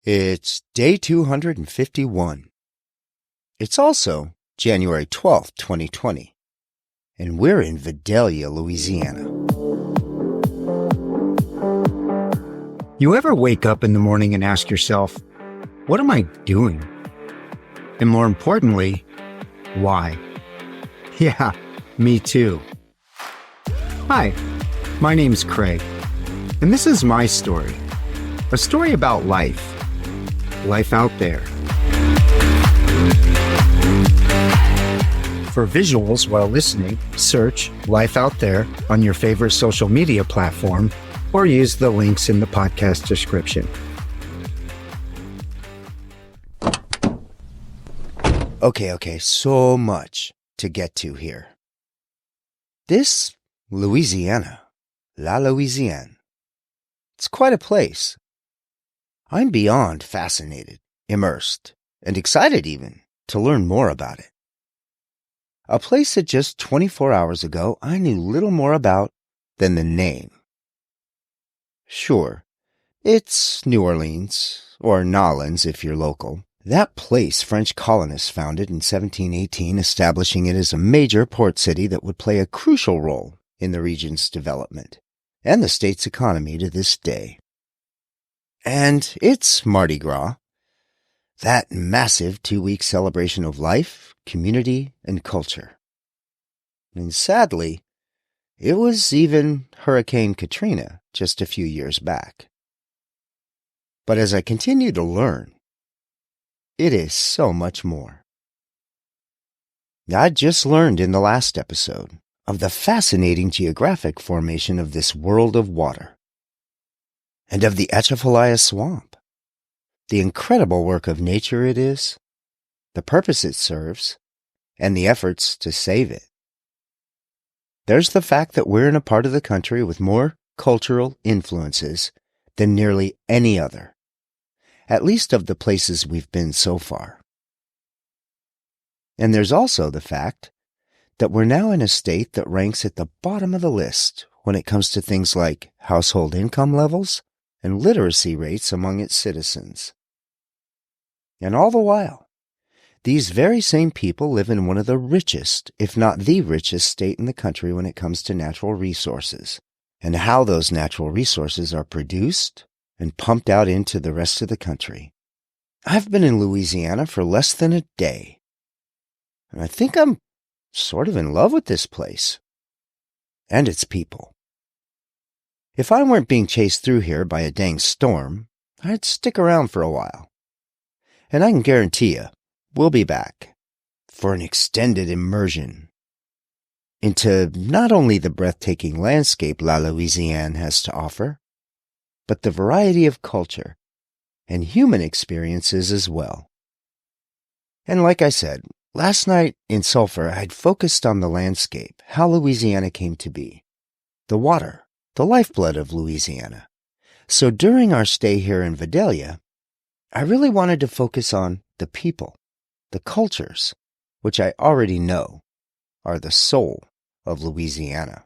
It's day 251. It's also January 12th, 2020, and we're in Vidalia, Louisiana. You ever wake up in the morning and ask yourself, what am I doing? And more importantly, why? Yeah, me too. Hi, my name's Craig, and this is my story. A story about life out there. For visuals while listening, search Life Out There on your favorite social media platform or use the links in the podcast description. Okay, so much to get to here. This Louisiana, La Louisiane, it's quite a place. I'm beyond fascinated, immersed, and excited even to learn more about it. A place that just 24 hours ago I knew little more about than the name. Sure, it's New Orleans, or Nolens if you're local. That place French colonists founded in 1718, establishing it as a major port city that would play a crucial role in the region's development and the state's economy to this day. And it's Mardi Gras, that massive 2-week celebration of life, community, and culture. And sadly, it was even Hurricane Katrina just a few years back. But as I continue to learn, it is so much more. I just learned in the last episode of the fascinating geographic formation of this world of water, and of the Atchafalaya Swamp, the incredible work of nature it is, the purpose it serves, and the efforts to save it. There's the fact that we're in a part of the country with more cultural influences than nearly any other, at least of the places we've been so far. And there's also the fact that we're now in a state that ranks at the bottom of the list when it comes to things like household income levels and literacy rates among its citizens. And all the while, these very same people live in one of the richest, if not the richest state in the country when it comes to natural resources, and how those natural resources are produced and pumped out into the rest of the country. I've been in Louisiana for less than a day, and I think I'm sort of in love with this place and its people. If I weren't being chased through here by a dang storm, I'd stick around for a while. And I can guarantee you, we'll be back for an extended immersion into not only the breathtaking landscape La Louisiane has to offer, but the variety of culture and human experiences as well. And like I said, last night in Sulphur, I'd focused on the landscape, how Louisiana came to be, the water, the lifeblood of Louisiana. So during our stay here in Vidalia, I really wanted to focus on the people, the cultures, which I already know are the soul of Louisiana.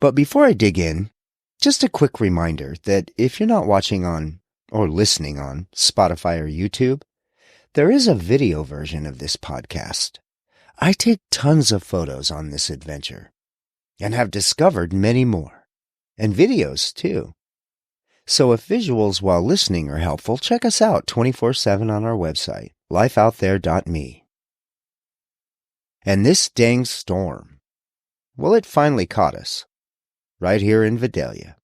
But before I dig in, just a quick reminder that if you're not watching on or listening on Spotify or YouTube, there is a video version of this podcast. I take tons of photos on this adventure and have discovered many more, and videos too. So if visuals while listening are helpful, check us out 24/7 on our website, lifeoutthere.me. And this dang storm, well, it finally caught us, right here in Vidalia.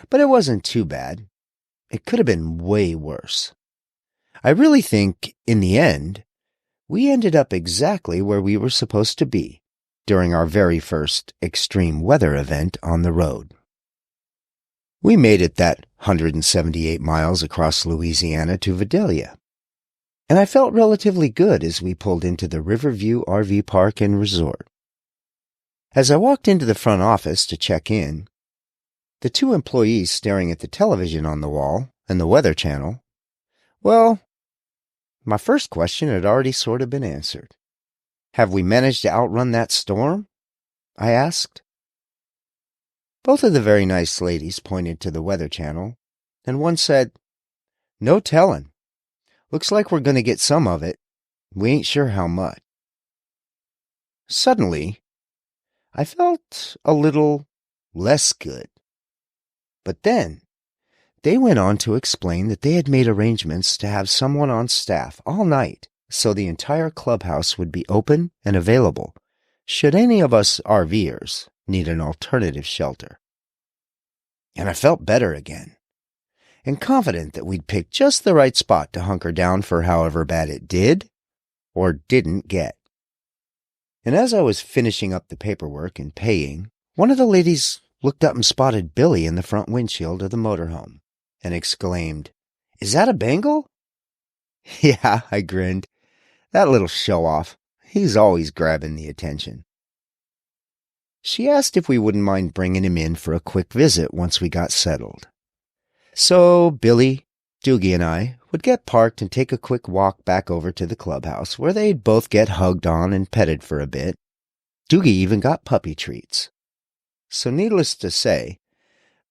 But it wasn't too bad. It could have been way worse. I really think, in the end, we ended up exactly where we were supposed to be during our very first extreme weather event on the road. We made it that 178 miles across Louisiana to Vidalia, and I felt relatively good as we pulled into the Riverview RV Park and Resort. As I walked into the front office to check in, the two employees staring at the television on the wall and the Weather Channel, well, my first question had already sort of been answered. Have we managed to outrun that storm? I asked. Both of the very nice ladies pointed to the Weather Channel and one said, "No tellin'. Looks like we're going to get some of it. We ain't sure how much." Suddenly, I felt a little less good. But then, they went on to explain that they had made arrangements to have someone on staff all night so the entire clubhouse would be open and available should any of us RVers need an alternative shelter. And I felt better again, and confident that we'd picked just the right spot to hunker down for however bad it did or didn't get. And as I was finishing up the paperwork and paying, one of the ladies looked up and spotted Billie in the front windshield of the motorhome and exclaimed, "Is that a Bengal?" "Yeah," I grinned. "That little show-off. He's always grabbing the attention." She asked if we wouldn't mind bringing him in for a quick visit once we got settled. So Billie, Dougie, and I would get parked and take a quick walk back over to the clubhouse, where they'd both get hugged on and petted for a bit. Dougie even got puppy treats. So needless to say,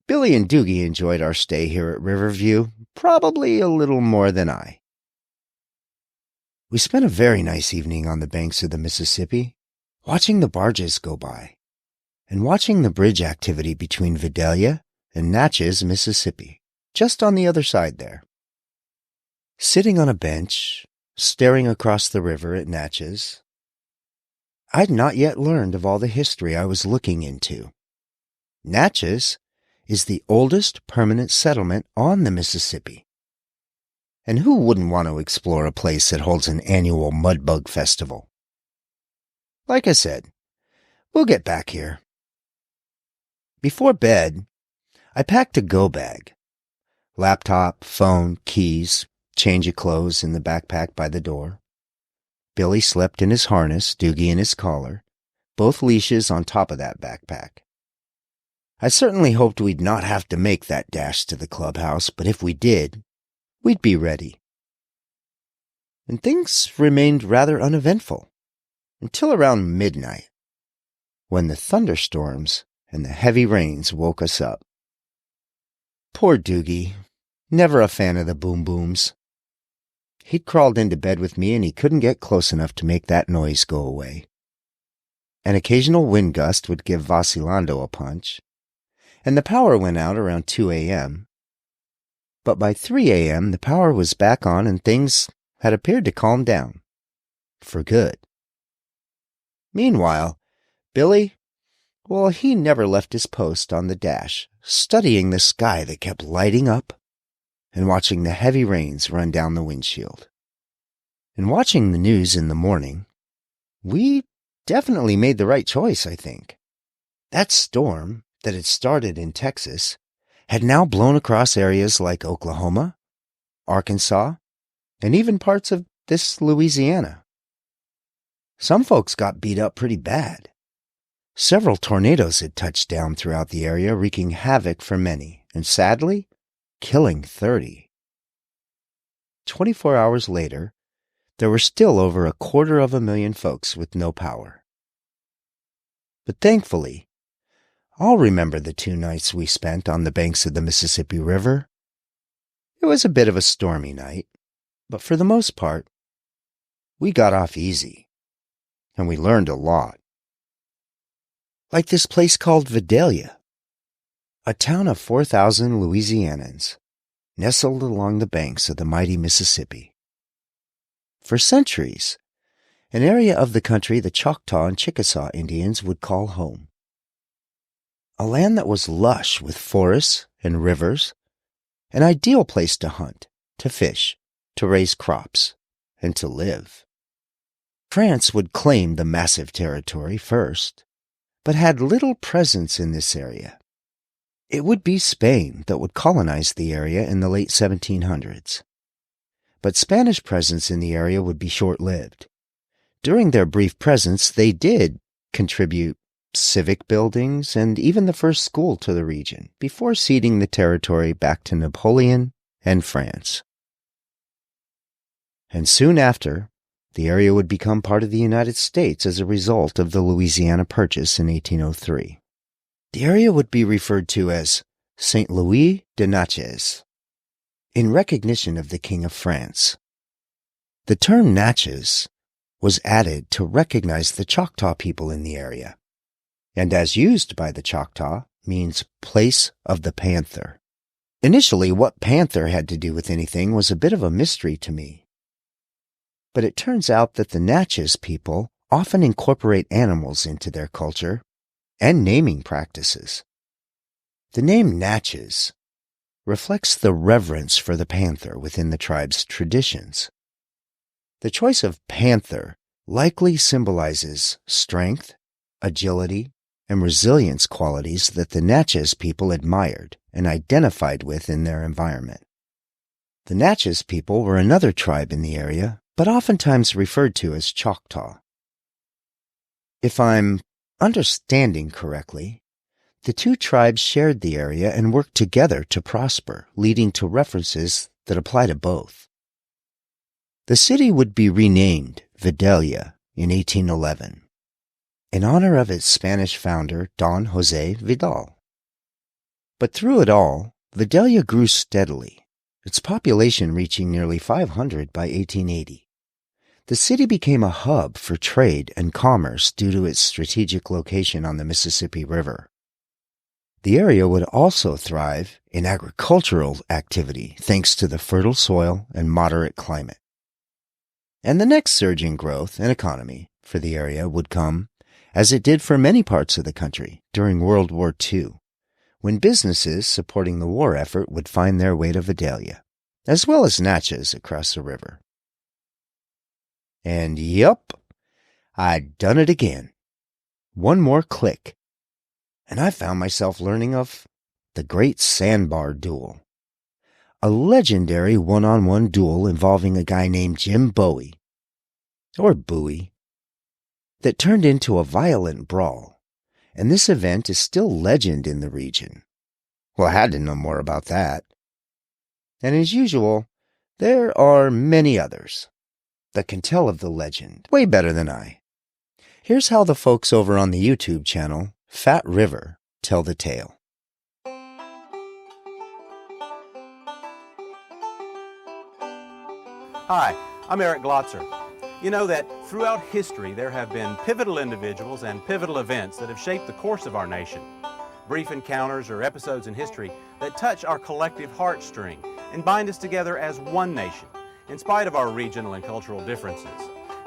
Billie and Dougie enjoyed our stay here at Riverview, probably a little more than I. We spent a very nice evening on the banks of the Mississippi, watching the barges go by, and watching the bridge activity between Vidalia and Natchez, Mississippi, just on the other side there. Sitting on a bench, staring across the river at Natchez, I'd not yet learned of all the history I was looking into. Natchez is the oldest permanent settlement on the Mississippi. And who wouldn't want to explore a place that holds an annual mudbug festival? Like I said, we'll get back here. Before bed, I packed a go bag. Laptop, phone, keys, change of clothes in the backpack by the door. Billie slept in his harness, Dougie in his collar, both leashes on top of that backpack. I certainly hoped we'd not have to make that dash to the clubhouse, but if we did, we'd be ready. And things remained rather uneventful until around midnight, when the thunderstorms and the heavy rains woke us up. Poor Dougie, never a fan of the boom booms. He'd crawled into bed with me and he couldn't get close enough to make that noise go away. An occasional wind gust would give Vacilando a punch, and the power went out around 2 a.m., but by 3 a.m. the power was back on and things had appeared to calm down. For good. Meanwhile, Billie, well, he never left his post on the dash, studying the sky that kept lighting up and watching the heavy rains run down the windshield. And watching the news in the morning, we definitely made the right choice, I think. That storm that had started in Texas had now blown across areas like Oklahoma, Arkansas, and even parts of this Louisiana. Some folks got beat up pretty bad. Several tornadoes had touched down throughout the area, wreaking havoc for many, and sadly, killing 30. 24 hours later, there were still over 250,000 folks with no power. But thankfully, I'll remember the 2 nights we spent on the banks of the Mississippi River. It was a bit of a stormy night, but for the most part, we got off easy, and we learned a lot. Like this place called Vidalia, a town of 4,000 Louisianans, nestled along the banks of the mighty Mississippi. For centuries, an area of the country the Choctaw and Chickasaw Indians would call home. A land that was lush with forests and rivers, an ideal place to hunt, to fish, to raise crops, and to live. France would claim the massive territory first, but had little presence in this area. It would be Spain that would colonize the area in the late 1700s. But Spanish presence in the area would be short-lived. During their brief presence, they did contribute civic buildings and even the first school to the region before ceding the territory back to Napoleon and France. And soon after, the area would become part of the United States as a result of the Louisiana Purchase in 1803. The area would be referred to as St. Louis de Natchez, in recognition of the King of France. The term Natchez was added to recognize the Choctaw people in the area, and as used by the Choctaw, means place of the panther. Initially, what panther had to do with anything was a bit of a mystery to me. But it turns out that the Natchez people often incorporate animals into their culture and naming practices. The name Natchez reflects the reverence for the panther within the tribe's traditions. The choice of panther likely symbolizes strength, agility, and resilience qualities that the Natchez people admired and identified with in their environment. The Natchez people were another tribe in the area, but oftentimes referred to as Choctaw. If I'm understanding correctly, the two tribes shared the area and worked together to prosper, leading to references that apply to both. The city would be renamed Vidalia in 1811, in honor of its Spanish founder, Don José Vidal. But through it all, Vidalia grew steadily, its population reaching nearly 500 by 1880. The city became a hub for trade and commerce due to its strategic location on the Mississippi River. The area would also thrive in agricultural activity thanks to the fertile soil and moderate climate. And the next surge in growth and economy for the area would come, as it did for many parts of the country during World War II, when businesses supporting the war effort would find their way to Vidalia, as well as Natchez across the river. And yup, I'd done it again. One more click, and I found myself learning of the Great Sandbar Duel, a legendary one-on-one duel involving a guy named Jim Bowie, or Bowie, that turned into a violent brawl, and this event is still legend in the region. Well, I had to know more about that. And as usual, there are many others that can tell of the legend way better than I. Here's how the folks over on the YouTube channel, Fat River, tell the tale. Hi, I'm Eric Glotzer. You know that throughout history there have been pivotal individuals and pivotal events that have shaped the course of our nation. Brief encounters or episodes in history that touch our collective heartstring and bind us together as one nation, in spite of our regional and cultural differences.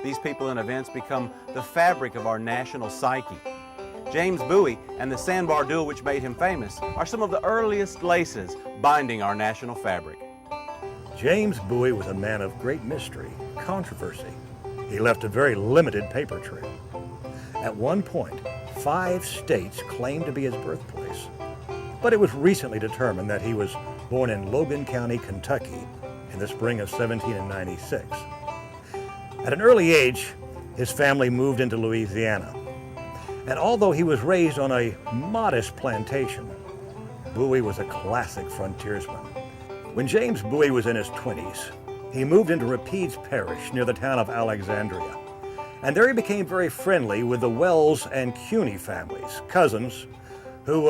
These people and events become the fabric of our national psyche. James Bowie and the Sandbar Duel, which made him famous, are some of the earliest laces binding our national fabric. James Bowie was a man of great mystery, controversy. He left a very limited paper trail. At one point, 5 states claimed to be his birthplace, but it was recently determined that he was born in Logan County, Kentucky, in the spring of 1796. At an early age, his family moved into Louisiana, and although he was raised on a modest plantation, Bowie was a classic frontiersman. When James Bowie was in his 20s, he moved into Rapides Parish near the town of Alexandria, and there he became very friendly with the Wells and Cuney families, cousins, who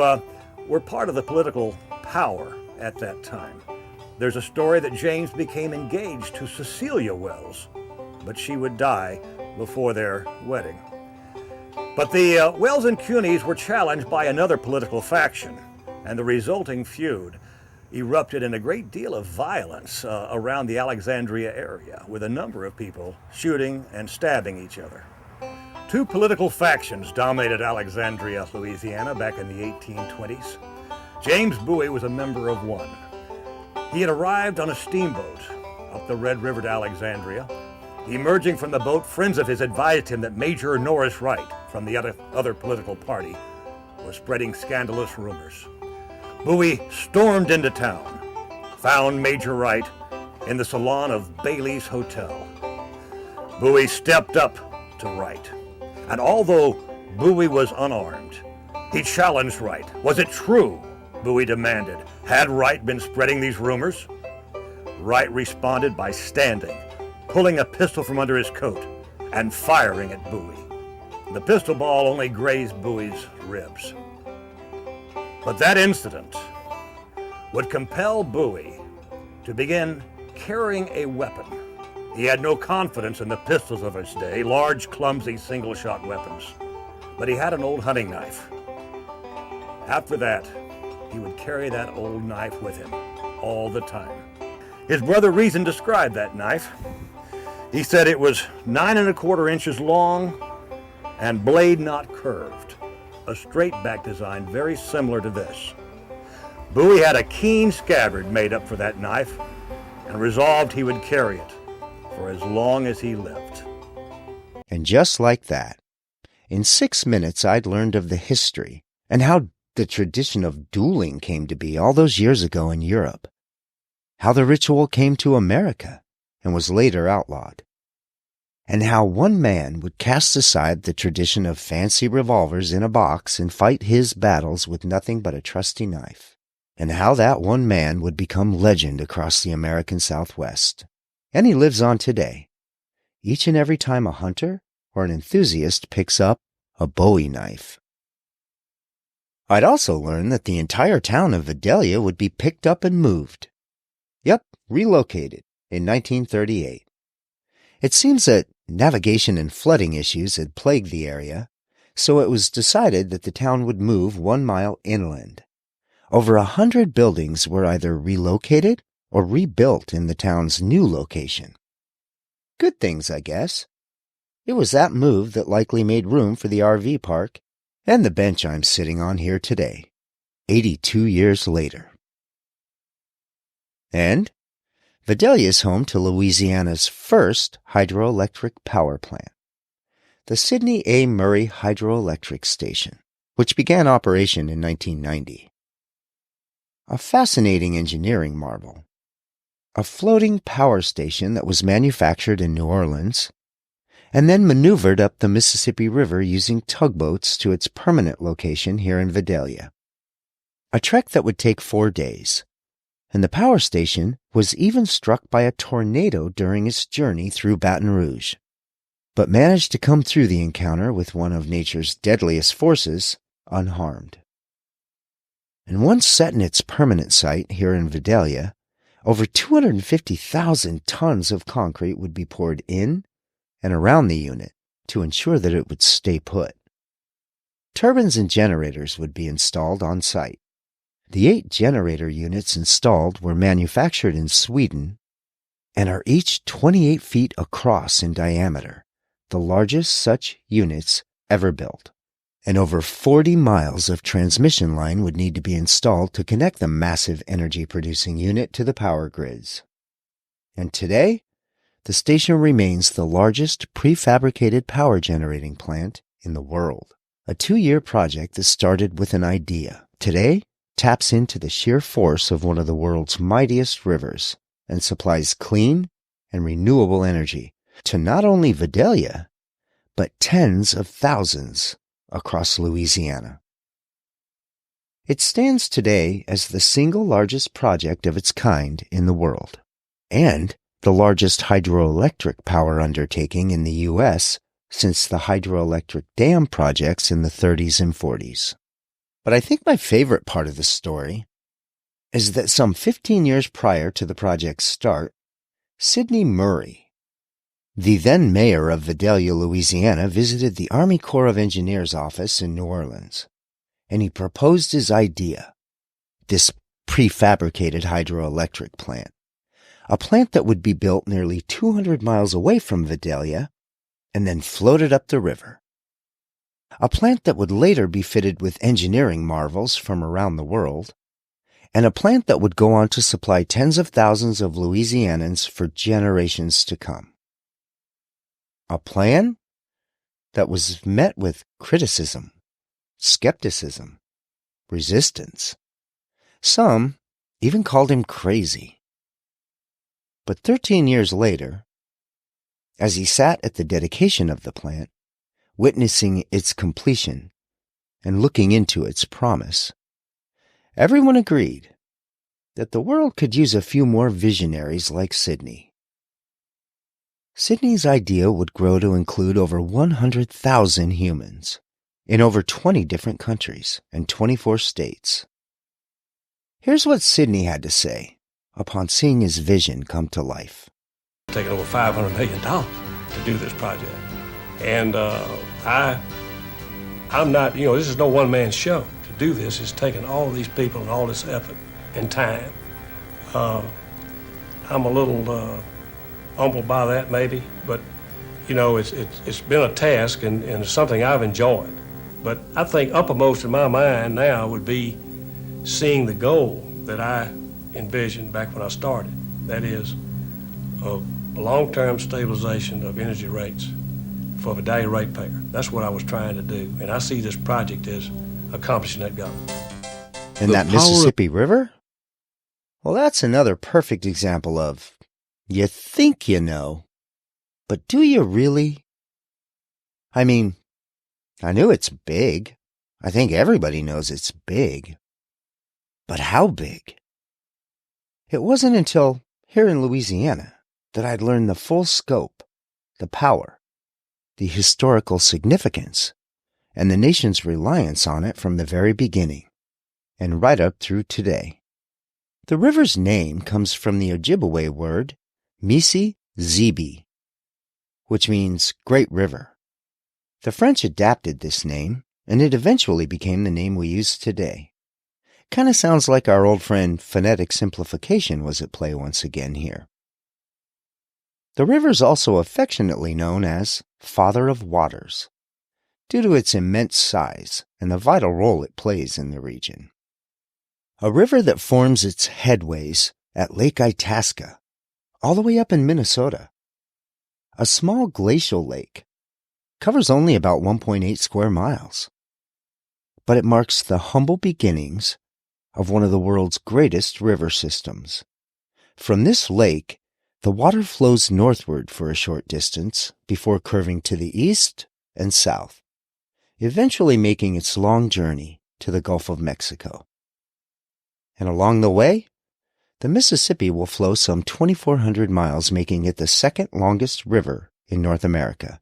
were part of the political power at that time. There's a story that James became engaged to Cecilia Wells, but she would die before their wedding. But the Wells and Cuneys were challenged by another political faction, and the resulting feud erupted in a great deal of violence around the Alexandria area, with a number of people shooting and stabbing each other. 2 political factions dominated Alexandria, Louisiana back in the 1820s. James Bowie was a member of one. He had arrived on a steamboat up the Red River to Alexandria. Emerging from the boat, friends of his advised him that Major Norris Wright from the other political party was spreading scandalous rumors. Bowie stormed into town, found Major Wright in the salon of Bailey's Hotel. Bowie stepped up to Wright, and although Bowie was unarmed, he challenged Wright. Was it true? Bowie demanded. Had Wright been spreading these rumors? Wright responded by standing, pulling a pistol from under his coat, and firing at Bowie. The pistol ball only grazed Bowie's ribs. But that incident would compel Bowie to begin carrying a weapon. He had no confidence in the pistols of his day, large, clumsy, single-shot weapons. But he had an old hunting knife. After that, he would carry that old knife with him all the time. His brother Reason described that knife. He said it was 9¼ inches long and blade not curved, a straight back design very similar to this. Bowie had a keen scabbard made up for that knife and resolved he would carry it for as long as he lived. And just like that, in 6 minutes I'd learned of the history and how the tradition of dueling came to be all those years ago in Europe, how the ritual came to America and was later outlawed, and how one man would cast aside the tradition of fancy revolvers in a box and fight his battles with nothing but a trusty knife, and how that one man would become legend across the American Southwest. And he lives on today, each and every time a hunter or an enthusiast picks up a Bowie knife. I'd also learned that the entire town of Vidalia would be picked up and moved. Yep, relocated in 1938. It seems that navigation and flooding issues had plagued the area, so it was decided that the town would move 1 mile inland. Over 100 buildings were either relocated or rebuilt in the town's new location. Good things, I guess. It was that move that likely made room for the RV park and the bench I'm sitting on here today, 82 years later. And Vidalia is home to Louisiana's first hydroelectric power plant, the Sidney A. Murray Hydroelectric Station, which began operation in 1990. A fascinating engineering marvel. A floating power station that was manufactured in New Orleans and then maneuvered up the Mississippi River using tugboats to its permanent location here in Vidalia. A trek that would take 4 days, and the power station was even struck by a tornado during its journey through Baton Rouge, but managed to come through the encounter with one of nature's deadliest forces unharmed. And once set in its permanent site here in Vidalia, over 250,000 tons of concrete would be poured in and around the unit to ensure that it would stay put. Turbines and generators would be installed on site. The 8 generator units installed were manufactured in Sweden and are each 28 feet across in diameter, the largest such units ever built. And over 40 miles of transmission line would need to be installed to connect the massive energy-producing unit to the power grids. And today, the station remains the largest prefabricated power generating plant in the world. A 2-year project that started with an idea, today taps into the sheer force of one of the world's mightiest rivers and supplies clean and renewable energy to not only Vidalia, but tens of thousands across Louisiana. It stands today as the single largest project of its kind in the world, and the largest hydroelectric power undertaking in the U.S. since the hydroelectric dam projects in the 30s and 40s. But I think my favorite part of the story is that some 15 years prior to the project's start, Sidney Murray, the then mayor of Vidalia, Louisiana, visited the Army Corps of Engineers office in New Orleans, and he proposed his idea, this prefabricated hydroelectric plant, a plant that would be built nearly 200 miles away from Vidalia and then floated up the river. A plant that would later be fitted with engineering marvels from around the world, and a plant that would go on to supply tens of thousands of Louisianans for generations to come. A plan that was met with criticism, skepticism, resistance. Some even called him crazy. But 13 years later, as he sat at the dedication of the plant, witnessing its completion and looking into its promise, everyone agreed that the world could use a few more visionaries like Sidney. Sidney's idea would grow to include over 100,000 humans in over 20 different countries and 24 states. Here's what Sidney had to say upon seeing his vision come to life. Taking over $500 million to do this project. And I'm not, this is no one-man show. To do this is taking all these people and all this effort and time. I'm a little humbled by that maybe, but it's been a task and it's something I've enjoyed. But I think uppermost in my mind now would be seeing the goal that I envisioned back when I started. That is a long-term stabilization of energy rates for Vidalia ratepayer. That's what I was trying to do, and I see this project as accomplishing that goal. And that Mississippi River? Well, that's another perfect example of you think you know, but do you really? I mean, I knew it's big. I think everybody knows it's big. But how big? It wasn't until here in Louisiana that I'd learned the full scope, the power, the historical significance, and the nation's reliance on it from the very beginning, and right up through today. The river's name comes from the Ojibwe word Mississippi, which means Great River. The French adapted this name, and it eventually became the name we use today. Kind of sounds like our old friend phonetic simplification was at play once again here. The river's also affectionately known as Father of Waters, due to its immense size and the vital role it plays in the region. A river that forms its headways at Lake Itasca, all the way up in Minnesota. A small glacial lake, covers only about 1.8 square miles. But it marks the humble beginnings of one of the world's greatest river systems. From this lake, the water flows northward for a short distance before curving to the east and south, eventually making its long journey to the Gulf of Mexico. And along the way, the Mississippi will flow some 2,400 miles, making it the second longest river in North America,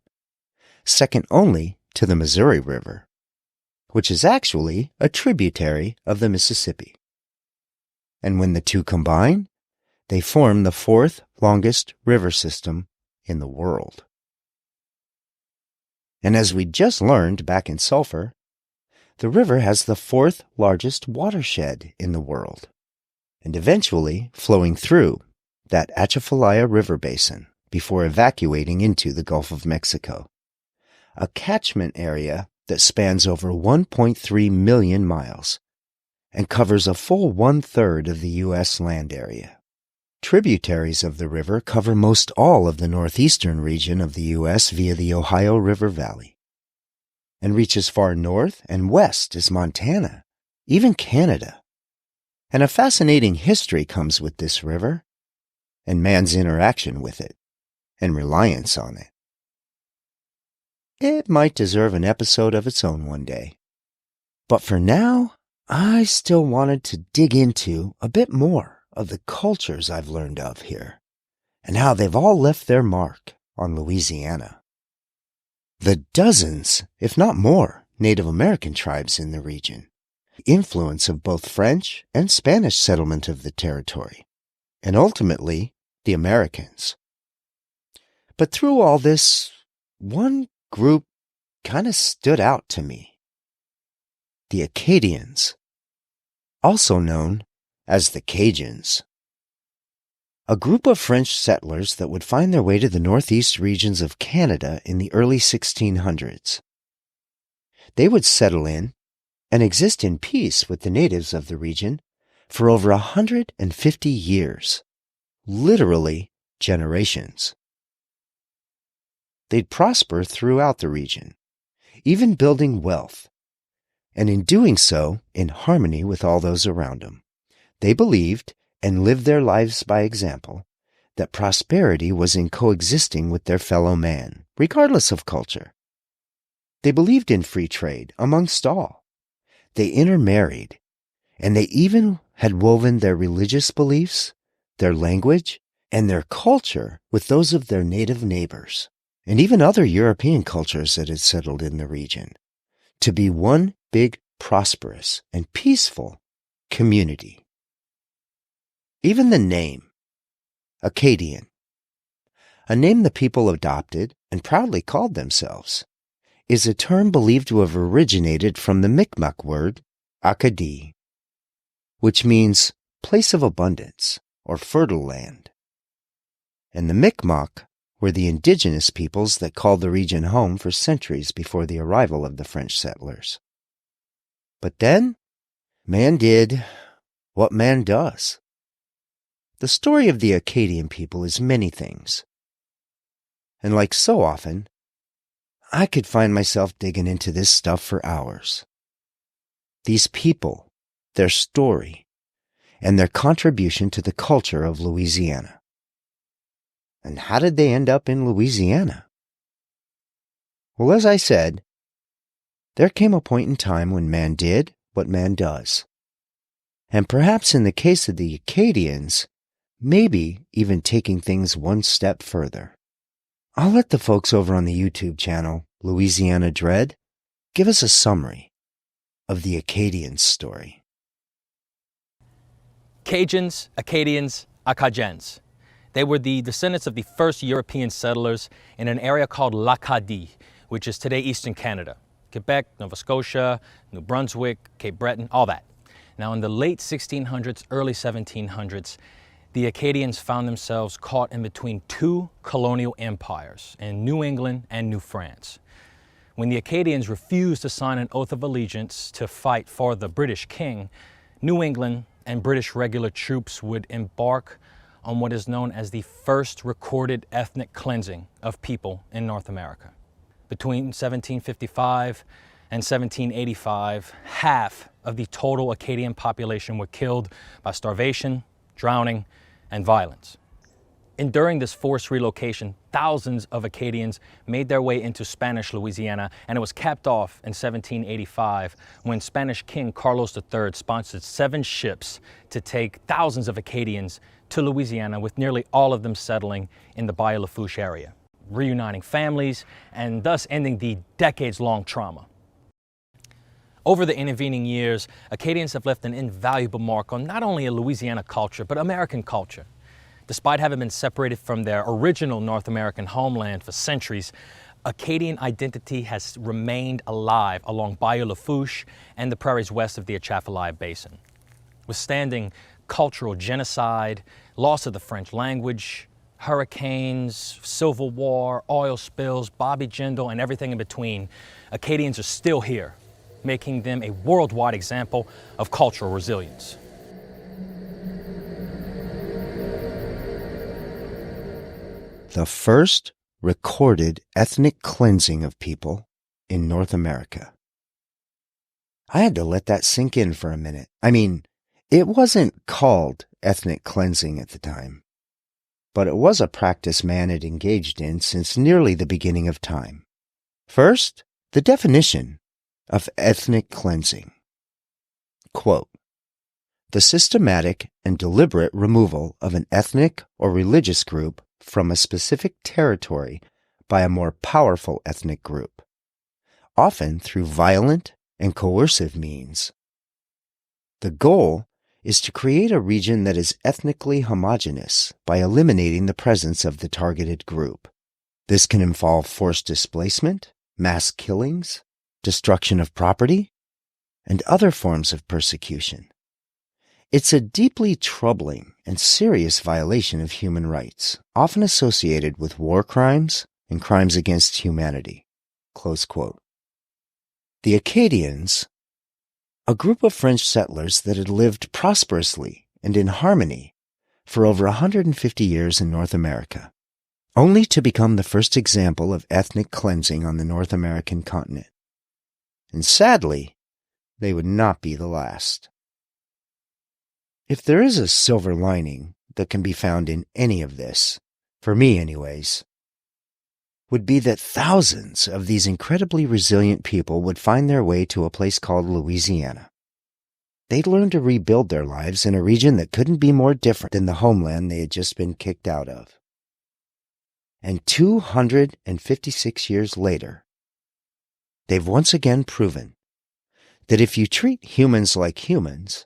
second only to the Missouri River, which is actually a tributary of the Mississippi. And when the two combine, they form the fourth longest river system in the world. And as we just learned back in Sulphur, the river has the fourth largest watershed in the world, and eventually flowing through that Atchafalaya River basin before evacuating into the Gulf of Mexico, a catchment area that spans over 1.3 million miles and covers a full 1/3 of the U.S. land area. Tributaries of the river cover most all of the northeastern region of the U.S. via the Ohio River Valley, and reach as far north and west as Montana, even Canada. And a fascinating history comes with this river, and man's interaction with it, and reliance on it. It might deserve an episode of its own one day. But for now, I still wanted to dig into a bit more of the cultures I've learned of here, and how they've all left their mark on Louisiana. The dozens, if not more, Native American tribes in the region, the influence of both French and Spanish settlement of the territory, and ultimately the Americans. But through all this, one group kind of stood out to me. The Acadians, also known as the Cajuns. A group of French settlers that would find their way to the northeast regions of Canada in the early 1600s. They would settle in and exist in peace with the natives of the region for over 150 years, literally generations. They'd prosper throughout the region, even building wealth, and in doing so, in harmony with all those around them. They believed, and lived their lives by example, that prosperity was in coexisting with their fellow man, regardless of culture. They believed in free trade amongst all. They intermarried, and they even had woven their religious beliefs, their language, and their culture with those of their native neighbors, and even other European cultures that had settled in the region, to be one big, prosperous, and peaceful community. Even the name, Acadian, a name the people adopted and proudly called themselves, is a term believed to have originated from the Mi'kmaq word Acadie, which means place of abundance or fertile land. And the Mi'kmaq were the indigenous peoples that called the region home for centuries before the arrival of the French settlers. But then, man did what man does. The story of the Acadian people is many things. And like so often, I could find myself digging into this stuff for hours. These people, their story, and their contribution to the culture of Louisiana. And how did they end up in Louisiana? Well, as I said, there came a point in time when man did what man does. And perhaps in the case of the Acadians, maybe even taking things one step further. I'll let the folks over on the YouTube channel, Louisiana Dread, give us a summary of the Acadians' story. Cajuns, Acadians, Acadiens. They were the descendants of the first European settlers in an area called l'Acadie, which is today Eastern Canada. Quebec, Nova Scotia, New Brunswick, Cape Breton, all that. Now in the late 1600s, early 1700s, the Acadians found themselves caught in between two colonial empires in New England and New France. When the Acadians refused to sign an oath of allegiance to fight for the British king, New England and British regular troops would embark on what is known as the first recorded ethnic cleansing of people in North America. Between 1755 and 1785, half of the total Acadian population were killed by starvation, drowning, and violence. And during this forced relocation, thousands of Acadians made their way into Spanish Louisiana, and it was capped off in 1785 when Spanish King Carlos III sponsored 7 ships to take thousands of Acadians to Louisiana, with nearly all of them settling in the Bayou Lafourche area, reuniting families and thus ending the decades-long trauma. Over the intervening years, Acadians have left an invaluable mark on not only a Louisiana culture, but American culture. Despite having been separated from their original North American homeland for centuries, Acadian identity has remained alive along Bayou Lafourche and the prairies west of the Atchafalaya Basin, withstanding cultural genocide, loss of the French language, hurricanes, civil war, oil spills, Bobby Jindal, and everything in between. Acadians are still here, making them a worldwide example of cultural resilience. The first recorded ethnic cleansing of people in North America. I had to let that sink in for a minute. I mean, it wasn't called ethnic cleansing at the time, but it was a practice man had engaged in since nearly the beginning of time. First, the definition of ethnic cleansing. Quote, the systematic and deliberate removal of an ethnic or religious group from a specific territory by a more powerful ethnic group, often through violent and coercive means. The goal is to create a region that is ethnically homogeneous by eliminating the presence of the targeted group. This can involve forced displacement, mass killings, destruction of property, and other forms of persecution. It's a deeply troubling and serious violation of human rights, often associated with war crimes and crimes against humanity. Close quote. The Acadians, a group of French settlers that had lived prosperously and in harmony for over 150 years in North America, only to become the first example of ethnic cleansing on the North American continent. And sadly, they would not be the last. If there is a silver lining that can be found in any of this, for me anyways, would be that thousands of these incredibly resilient people would find their way to a place called Louisiana. They'd learn to rebuild their lives in a region that couldn't be more different than the homeland they had just been kicked out of. And 256 years later, they've once again proven that if you treat humans like humans,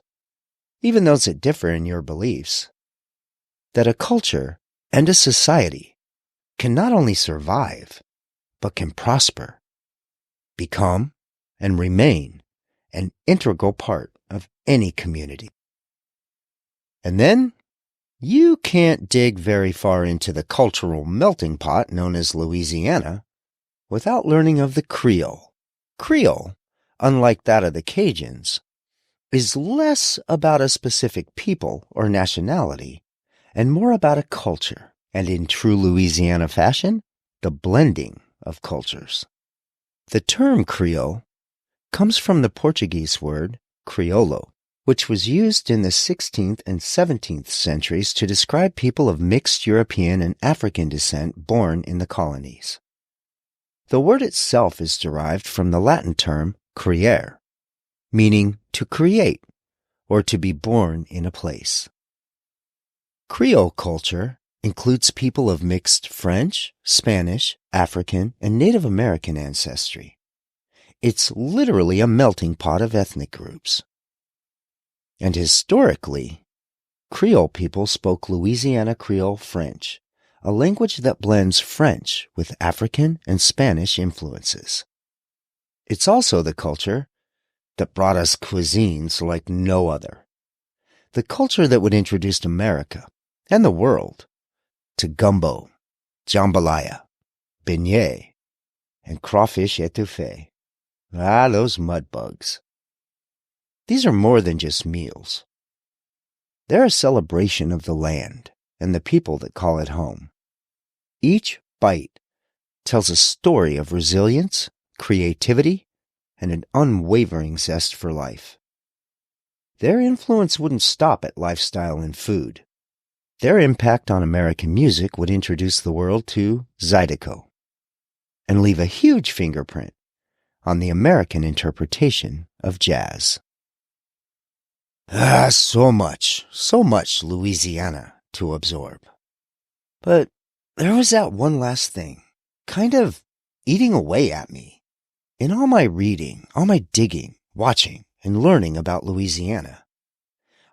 even those that differ in your beliefs, that a culture and a society can not only survive, but can prosper, become, and remain an integral part of any community. And then, you can't dig very far into the cultural melting pot known as Louisiana without learning of the Creole. Creole, unlike that of the Cajuns, is less about a specific people or nationality and more about a culture, and in true Louisiana fashion, the blending of cultures. The term Creole comes from the Portuguese word crioulo, which was used in the 16th and 17th centuries to describe people of mixed European and African descent born in the colonies. The word itself is derived from the Latin term creare, meaning to create or to be born in a place. Creole culture includes people of mixed French, Spanish, African, and Native American ancestry. It's literally a melting pot of ethnic groups. And historically, Creole people spoke Louisiana Creole French, a language that blends French with African and Spanish influences. It's also the culture that brought us cuisines like no other. The culture that would introduce America and the world to gumbo, jambalaya, beignet, and crawfish etouffee. Ah, those mud bugs. These are more than just meals. They're a celebration of the land and the people that call it home. Each bite tells a story of resilience, creativity, and an unwavering zest for life. Their influence wouldn't stop at lifestyle and food. Their impact on American music would introduce the world to Zydeco and leave a huge fingerprint on the American interpretation of jazz. So much Louisiana to absorb. But there was that one last thing, kind of eating away at me. In all my reading, all my digging, watching, and learning about Louisiana,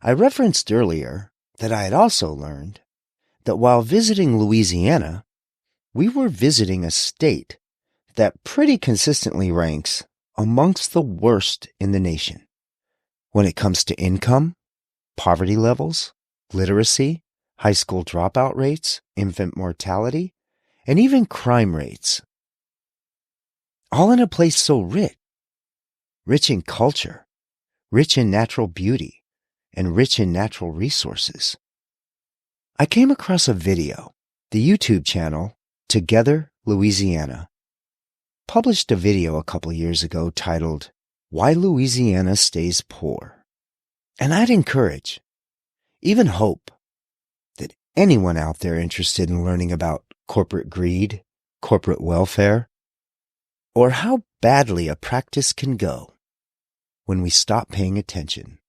I referenced earlier that I had also learned that while visiting Louisiana, we were visiting a state that pretty consistently ranks amongst the worst in the nation when it comes to income, poverty levels, literacy, high school dropout rates, infant mortality, and even crime rates. All in a place so rich in culture, rich in natural beauty, and rich in natural resources. I came across a video. The YouTube channel, Together Louisiana, published a video a couple years ago titled, Why Louisiana Stays Poor. And I'd encourage, even hope, that anyone out there interested in learning about corporate greed, corporate welfare, or how badly a practice can go when we stop paying attention,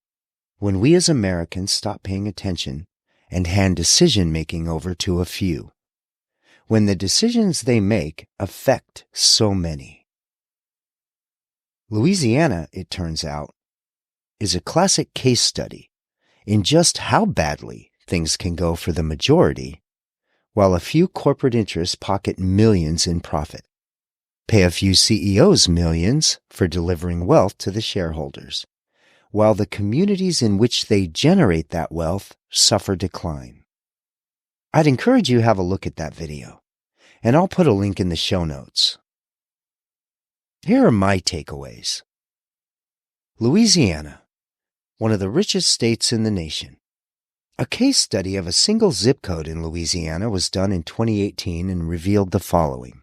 when we as Americans stop paying attention and hand decision-making over to a few, when the decisions they make affect so many. Louisiana, it turns out, is a classic case study in just how badly things can go for the majority, while a few corporate interests pocket millions in profit, pay a few CEOs millions for delivering wealth to the shareholders, while the communities in which they generate that wealth suffer decline. I'd encourage you to have a look at that video, and I'll put a link in the show notes. Here are my takeaways. Louisiana, one of the richest states in the nation. A case study of a single zip code in Louisiana was done in 2018 and revealed the following.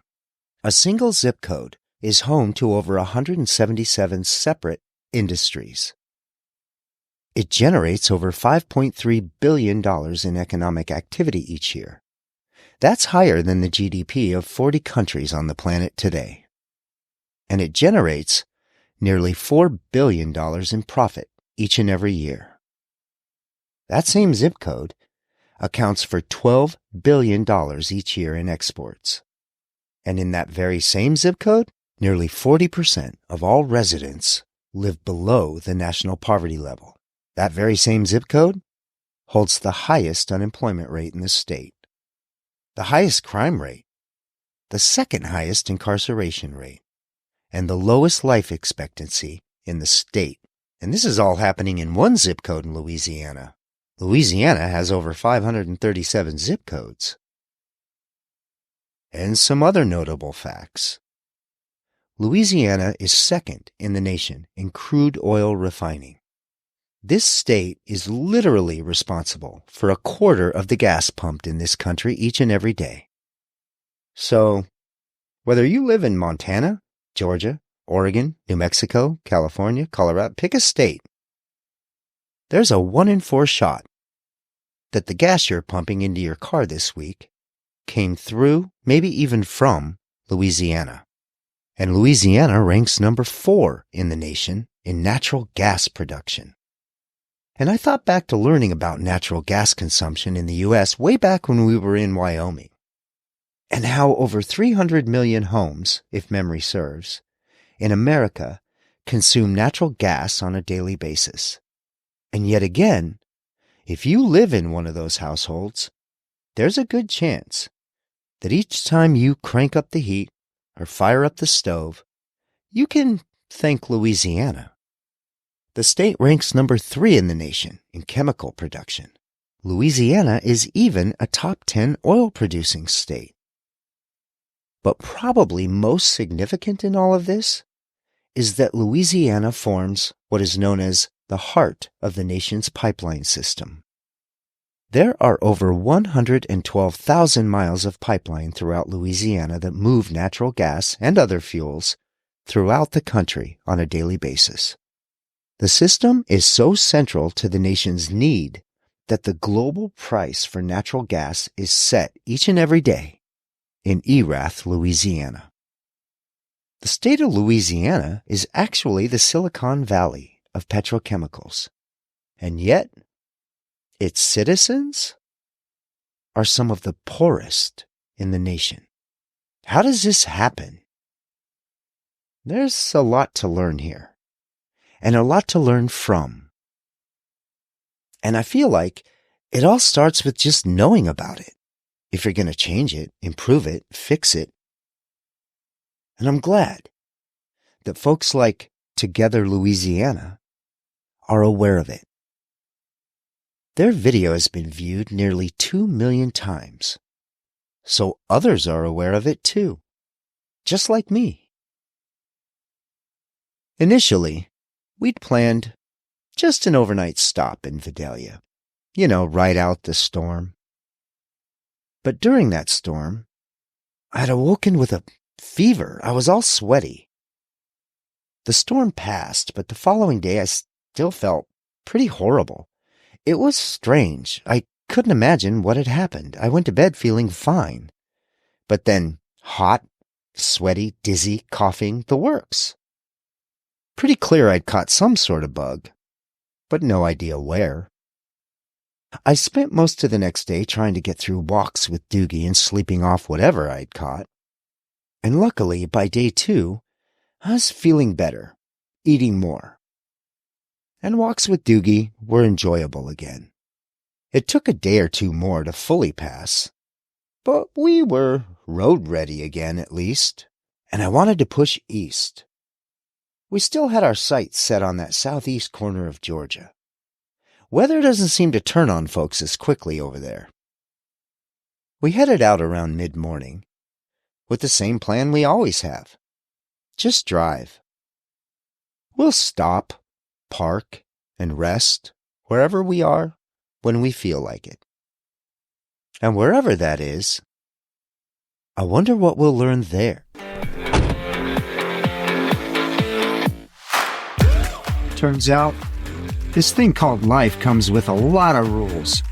A single zip code is home to over 177 separate industries. It generates over $5.3 billion in economic activity each year. That's higher than the GDP of 40 countries on the planet today. And it generates nearly $4 billion in profit each and every year. That same zip code accounts for $12 billion each year in exports. And in that very same zip code, nearly 40% of all residents live below the national poverty level. That very same zip code holds the highest unemployment rate in the state, the highest crime rate, the second highest incarceration rate, and the lowest life expectancy in the state. And this is all happening in one zip code in Louisiana. Louisiana has over 537 zip codes. And some other notable facts. Louisiana is second in the nation in crude oil refining. This state is literally responsible for a quarter of the gas pumped in this country each and every day. So, whether you live in Montana, Georgia, Oregon, New Mexico, California, Colorado, pick a state, there's a 1 in 4 shot that the gas you're pumping into your car this week came through, maybe even from, Louisiana. And Louisiana ranks number 4 in the nation in natural gas production. And I thought back to learning about natural gas consumption in the U.S. way back when we were in Wyoming, and how over 300 million homes, if memory serves, in America consume natural gas on a daily basis. And yet again, if you live in one of those households, there's a good chance that each time you crank up the heat or fire up the stove, you can thank Louisiana. The state ranks number 3 in the nation in chemical production. Louisiana is even a top 10 oil-producing state. But probably most significant in all of this is that Louisiana forms what is known as the heart of the nation's pipeline system. There are over 112,000 miles of pipeline throughout Louisiana that move natural gas and other fuels throughout the country on a daily basis. The system is so central to the nation's need that the global price for natural gas is set each and every day in Erath, Louisiana. The state of Louisiana is actually the Silicon Valley of petrochemicals, and yet its citizens are some of the poorest in the nation. How does this happen? There's a lot to learn here, and a lot to learn from. And I feel like it all starts with just knowing about it. If you're going to change it, improve it, fix it. And I'm glad that folks like Together Louisiana are aware of it. Their video has been viewed nearly 2 million times. So others are aware of it too, just like me. Initially, we'd planned just an overnight stop in Vidalia. Ride out the storm. But during that storm, I'd awoken with a fever. I was all sweaty. The storm passed, but the following day I still felt pretty horrible. It was strange. I couldn't imagine what had happened. I went to bed feeling fine. But then hot, sweaty, dizzy, coughing, the works. Pretty clear I'd caught some sort of bug, but no idea where. I spent most of the next day trying to get through walks with Dougie and sleeping off whatever I'd caught. And luckily, by day 2, I was feeling better, eating more. And walks with Dougie were enjoyable again. It took a day or 2 more to fully pass, but we were road ready again at least, and I wanted to push east. We still had our sights set on that southeast corner of Georgia. Weather doesn't seem to turn on folks as quickly over there. We headed out around mid-morning with the same plan we always have. Just drive. We'll stop, park, and rest wherever we are when we feel like it. And wherever that is, I wonder what we'll learn there. Turns out, this thing called life comes with a lot of rules.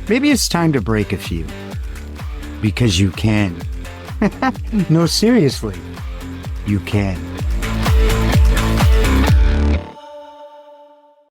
Maybe it's time to break a few. Because you can. No, seriously, you can.